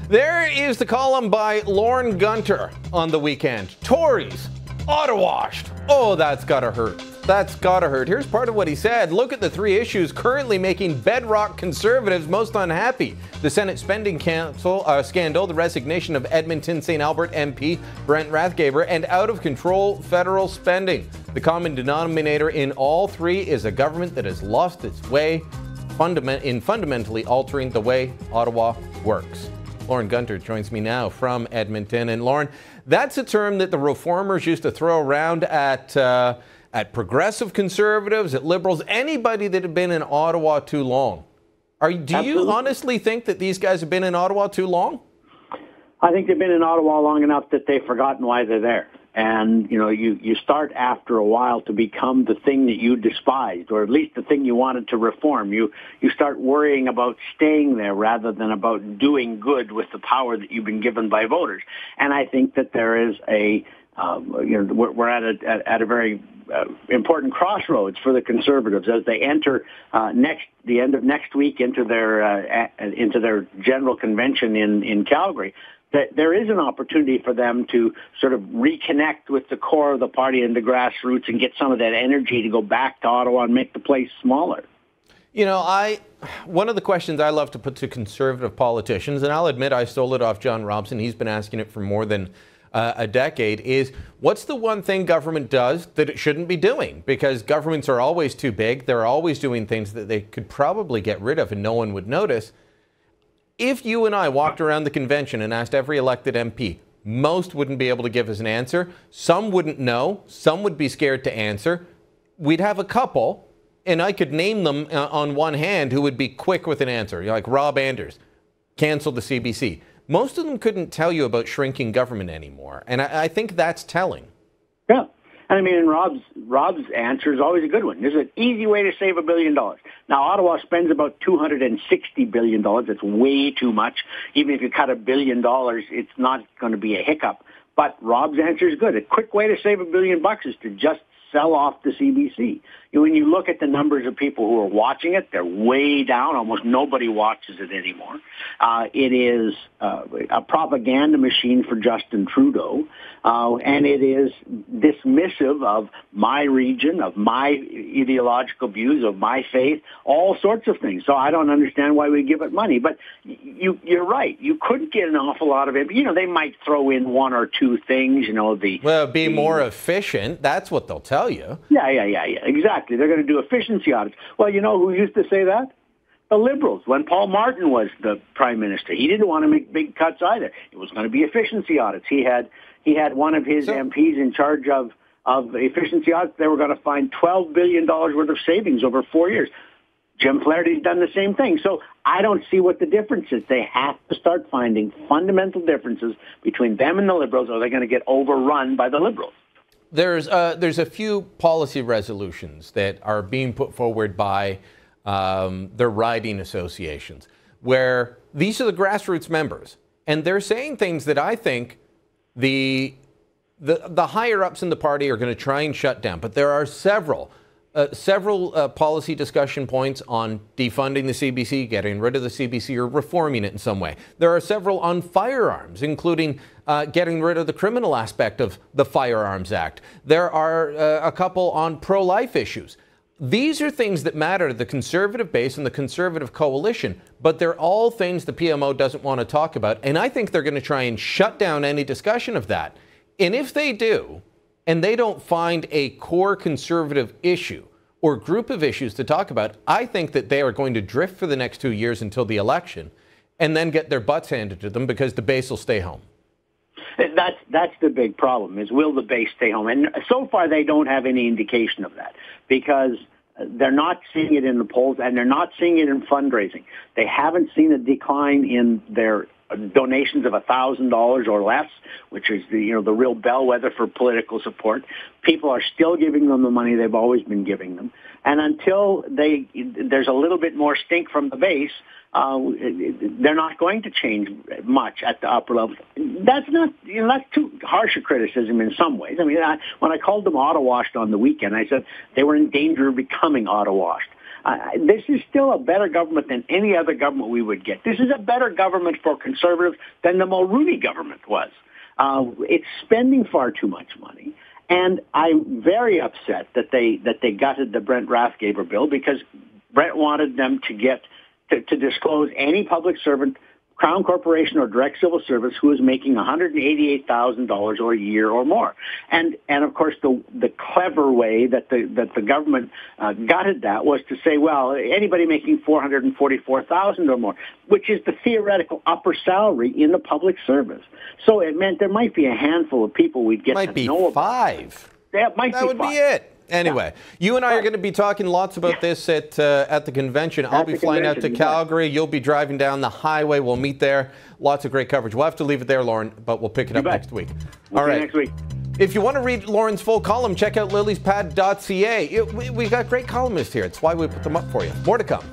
There is the column by Lorne Gunter on the weekend. Tories, Ottawashed. Oh, that's gotta hurt. That's gotta hurt. Here's part of what he said. Look at the three issues currently making bedrock Conservatives most unhappy. The Senate spending scandal, the resignation of Edmonton St. Albert MP Brent Rathgeber, and out-of-control federal spending. The common denominator in all three is a government that has lost its way in fundamentally altering the way Ottawa works. Lorne Gunter joins me now from Edmonton. And Lorne, that's a term that the reformers used to throw around at progressive Conservatives, at Liberals, anybody that had been in Ottawa too long. Do you honestly think that these guys have been in Ottawa too long? I think they've been in Ottawa long enough that they've forgotten why they're there. And, you know, you start after a while to become the thing that you despised, or at least the thing you wanted to reform. You start worrying about staying there rather than about doing good with the power that you've been given by voters. And I think that there is we're at a very important crossroads for the Conservatives as they enter the end of next week into their general convention in Calgary. That there is an opportunity for them to sort of reconnect with the core of the party and the grassroots and get some of that energy to go back to Ottawa and make the place smaller. You know, one of the questions I love to put to Conservative politicians, and I'll admit I stole it off John Robson, he's been asking it for more than a decade, is what's the one thing government does that it shouldn't be doing? Because governments are always too big. They're always doing things that they could probably get rid of and no one would notice. If you and I walked around the convention and asked every elected MP, most wouldn't be able to give us an answer. Some wouldn't know. Some would be scared to answer. We'd have a couple, and I could name them on one hand, who would be quick with an answer. Like Rob Anders, canceled the CBC. Most of them couldn't tell you about shrinking government anymore, and I think that's telling. Yeah. I mean, Rob's answer is always a good one. There's an easy way to save $1 billion. Now, Ottawa spends about $260 billion. That's way too much. Even if you cut $1 billion, it's not going to be a hiccup. But Rob's answer is good. A quick way to save $1 billion is to just sell off the CBC. When you look at the numbers of people who are watching it, they're way down. Almost nobody watches it anymore. It is a propaganda machine for Justin Trudeau, and it is dismissive of my region, of my ideological views, of my faith, all sorts of things. So I don't understand why we give it money. But you're right. You could get an awful lot of it. You know, they might throw in one or two things. You know, be more efficient. That's what they'll tell you. Yeah. Exactly. They're going to do efficiency audits. Well, you know who used to say that? The Liberals. When Paul Martin was the Prime Minister, he didn't want to make big cuts either. It was going to be efficiency audits. He had one of his MPs in charge of efficiency audits. They were going to find $12 billion worth of savings over 4 years. Jim Flaherty's done the same thing. So I don't see what the difference is. They have to start finding fundamental differences between them and the Liberals, or they're going to get overrun by the Liberals. There's a few policy resolutions that are being put forward by their riding associations, where these are the grassroots members, and they're saying things that I think the higher ups in the party are going to try and shut down. But there are several policy discussion points on defunding the CBC, getting rid of the CBC, or reforming it in some way. There are several on firearms, including getting rid of the criminal aspect of the Firearms Act. There are a couple on pro-life issues. These are things that matter to the Conservative base and the Conservative coalition, but they're all things the PMO doesn't want to talk about, and I think they're going to try and shut down any discussion of that. And if they do, and they don't find a core Conservative issue or group of issues to talk about, I think that they are going to drift for the next 2 years until the election and then get their butts handed to them because the base will stay home. That's the big problem, is will the base stay home? And so far they don't have any indication of that because they're not seeing it in the polls and they're not seeing it in fundraising. They haven't seen a decline in their donations of $1,000 or less, which is the real bellwether for political support. People are still giving them the money they've always been giving them, and until there's a little bit more stink from the base, they're not going to change much at the upper level. That's too harsh a criticism in some ways. I mean, when I called them Ottawashed on the weekend, I said they were in danger of becoming Ottawashed. This is still a better government than any other government we would get. This is a better government for Conservatives than the Mulroney government was. It's spending far too much money. And I'm very upset that they gutted the Brent Rathgaber bill, because Brent wanted them to disclose any public servant, Crown Corporation or direct civil service, who is making $188,000 a year or more. And of course, the clever way that the government gutted that was to say, well, anybody making $444,000 or more, which is the theoretical upper salary in the public service. So it meant there might be a handful of people we'd get to know about. Five. That might be would five. be it. Anyway, you and I are going to be talking lots about this at the convention. I'll be flying out to Calgary. You'll be driving down the highway. We'll meet there. Lots of great coverage. We'll have to leave it there, Lorne, but we'll pick it up next week. All right. Next week. If you want to read Lorne's full column, check out lillyspad.ca. We've got great columnists here. It's why we put them up for you. More to come.